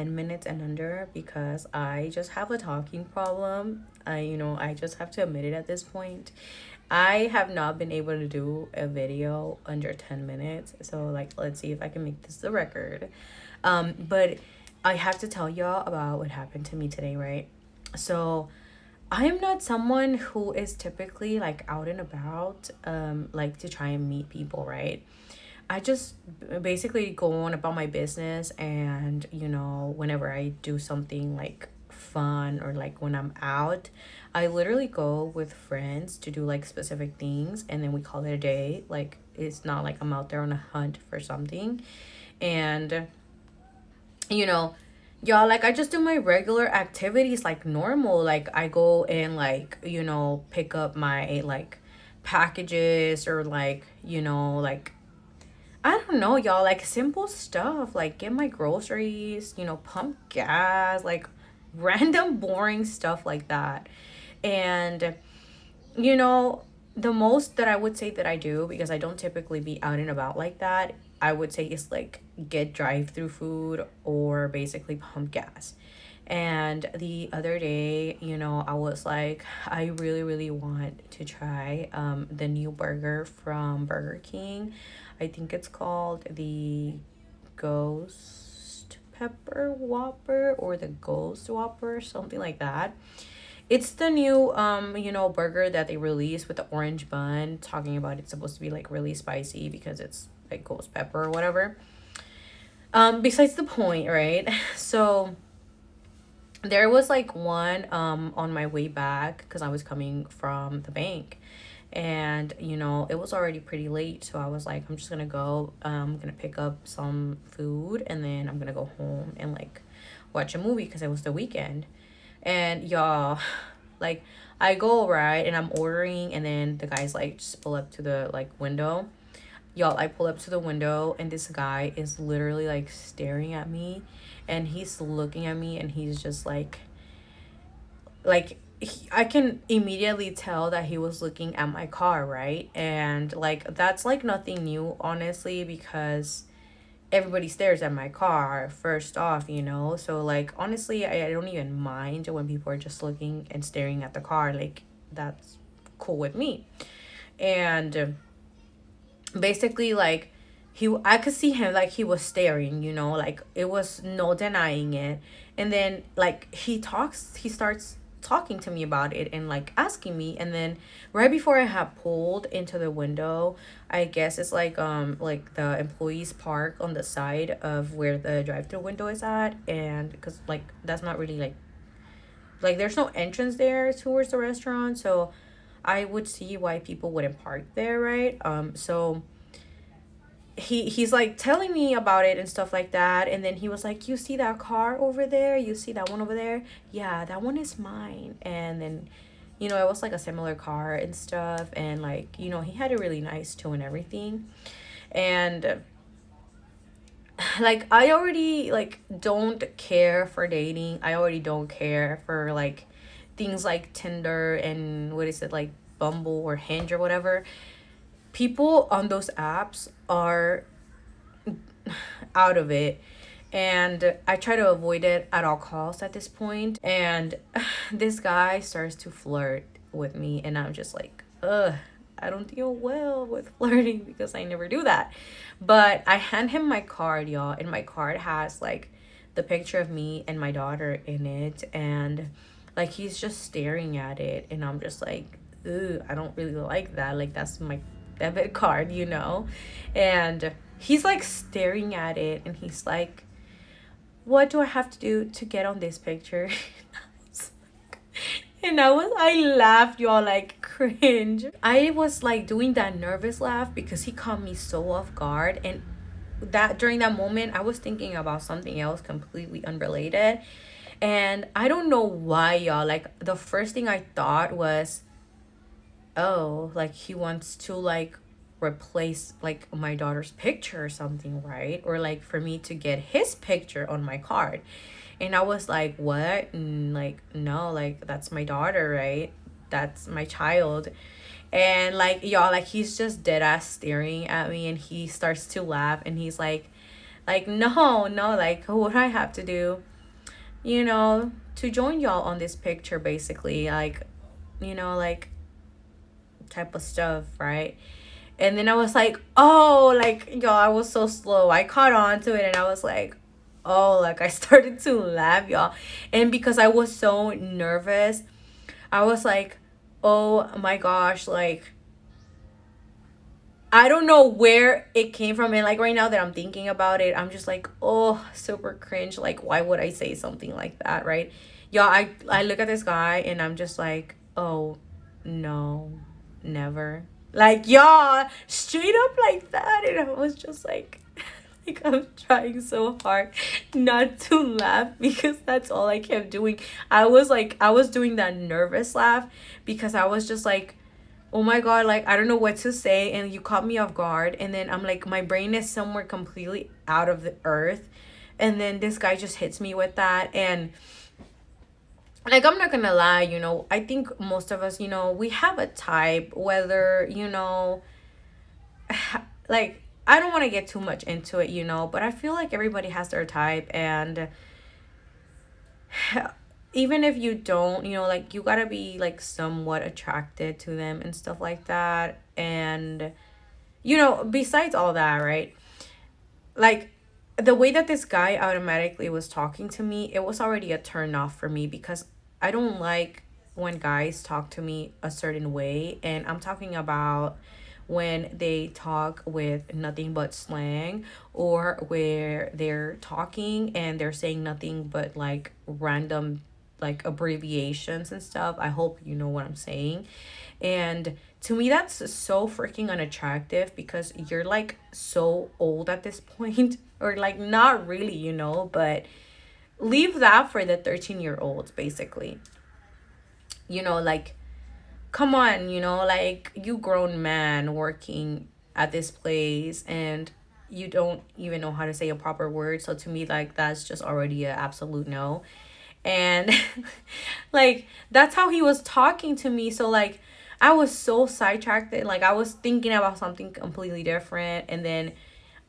10 minutes and under because I just have a talking problem. I just have to admit it at this point. I have not been able to do a video under 10 minutes. So, like, let's see if I can make this the record. But I have to tell y'all about what happened to me today, right? So, I am not someone who is typically like out and about, like to try and meet people, right? I just basically go on about my business, and whenever I do something like fun or like when I'm out, I literally go with friends to do like specific things, and then we call it a day. Like, it's not like I'm out there on a hunt for something. And you know y'all, like, I just do my regular activities like normal. Like, I go and, like, pick up my like packages, or like, like, I don't know, y'all, like simple stuff, like get my groceries, pump gas, like random boring stuff like that. And you know, the most that I would say that I do, because I don't typically be out and about like that, I would say is like get drive through food or basically pump gas. And the other day, I was like, I really, really want to try the new burger from Burger King. I think it's called the Ghost Pepper Whopper or the Ghost Whopper, something like that. It's the new burger that they released with the orange bun, talking about it's supposed to be like really spicy because it's like ghost pepper or whatever. Besides the point, right? So there was like one on my way back because I was coming from the bank, and it was already pretty late, so I was like, I'm just gonna go, I'm gonna pick up some food, and then I'm gonna go home and like watch a movie because it was the weekend. And y'all, like, I go right and I'm ordering, and then the guys like just pull up to the like window. Y'all, I pull up to the window, and this guy is literally like staring at me, and he's looking at me, and he's just I can immediately tell that he was looking at my car, right? And like, that's like nothing new, honestly, because everybody stares at my car first off, so like, honestly, I don't even mind when people are just looking and staring at the car. Like, that's cool with me. And basically, like, I could see him, like, he was staring, like, it was no denying it. And then like he starts talking to me about it and like asking me, and then right before I had pulled into the window, I guess it's like the employees park on the side of where the drive-through window is at. And because like that's not really like there's no entrance there towards the restaurant, so I would see why people wouldn't park there, right? So he's like telling me about it and stuff like that, and then he was like, you see that car over there, you see that one over there, yeah, that one is mine. And then it was like a similar car and stuff, and like he had a really nice tone and everything. And like, I already like don't care for dating, I already don't care for like things like Tinder and what is it, like Bumble or Hinge or whatever. People on those apps are out of it, and I try to avoid it at all costs at this point. And this guy starts to flirt with me, and I'm just like, ugh, I don't deal well with flirting because I never do that. But I hand him my card, y'all, and my card has like the picture of me and my daughter in it, and like he's just staring at it, and I'm just like, ugh, I don't really like that. Like, that's my debit card, and he's like staring at it, and he's like, what do I have to do to get on this picture? And I laughed, y'all, like cringe. I was like doing that nervous laugh because he caught me so off guard. And that during that moment, I was thinking about something else completely unrelated. And I don't know why, y'all, like the first thing I thought was, oh, like he wants to like replace like my daughter's picture or something, right? Or like for me to get his picture on my card. And I was like, what? Like, no, like that's my daughter, right? That's my child. And like, y'all, like he's just dead ass staring at me, and he starts to laugh, and he's like, no, no, like what do I have to do? to join y'all on this picture, basically, like, like, type of stuff, right? And then I was like, oh, like, y'all, I was so slow. I caught on to it and I was like, oh, like, I started to laugh, y'all. And because I was so nervous, I was like, oh my gosh, like, I don't know where it came from. And like right now that I'm thinking about it, I'm just like, oh, super cringe. Like, why would I say something like that, right? Y'all, I look at this guy and I'm just like, oh, no, never. Like, y'all, straight up like that. And I was just like, like I'm trying so hard not to laugh because that's all I kept doing. I was doing that nervous laugh because I was just like, oh my god, like I don't know what to say, and you caught me off guard, and then I'm like, my brain is somewhere completely out of the earth, and then this guy just hits me with that. And like, I'm not gonna lie, I think most of us, we have a type, whether, like, I don't want to get too much into it, but I feel like everybody has their type. And even if you don't, like, you gotta be like somewhat attracted to them and stuff like that. And besides all that, right? Like, the way that this guy automatically was talking to me, it was already a turn off for me because I don't like when guys talk to me a certain way. And I'm talking about when they talk with nothing but slang, or where they're talking and they're saying nothing but like random, like, abbreviations and stuff. I hope you know what I'm saying. And to me, that's so freaking unattractive because you're like so old at this point, or like not really, but leave that for the 13-year-olds, basically. Like, come on, like, you grown man working at this place and you don't even know how to say a proper word. So to me, like, that's just already an absolute no. And like, that's how he was talking to me. So like, I was so sidetracked, like I was thinking about something completely different. And then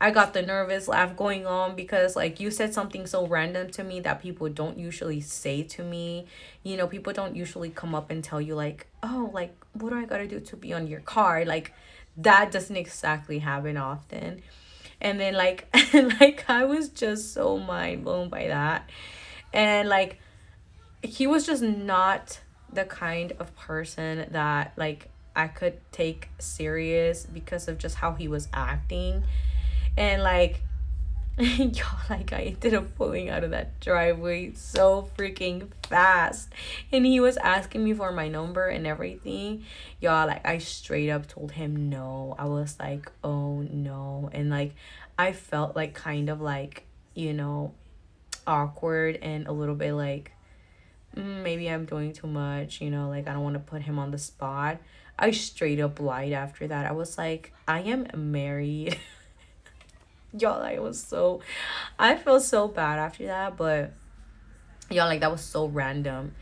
I got the nervous laugh going on because like, you said something so random to me that people don't usually say to me. People don't usually come up and tell you like, oh, like, what do I gotta do to be on your card? Like, that doesn't exactly happen often. And then like, like, I was just so mind blown by that. And like, he was just not the kind of person that like I could take serious because of just how he was acting. And like, y'all, like, I ended up pulling out of that driveway so freaking fast. And he was asking me for my number and everything. Y'all, like, I straight up told him no. I was like, oh no. And like, I felt like kind of like, awkward and a little bit like, maybe I'm doing too much, like, I don't want to put him on the spot. I straight up lied after that. I was like, I am married. Y'all, I felt so bad after that. But y'all, like, that was so random.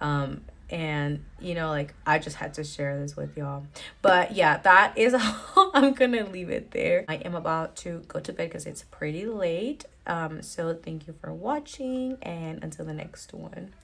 And like, I just had to share this with y'all. But yeah, that is all. I'm gonna leave it there. I am about to go to bed because it's pretty late. So thank you for watching, and until the next one.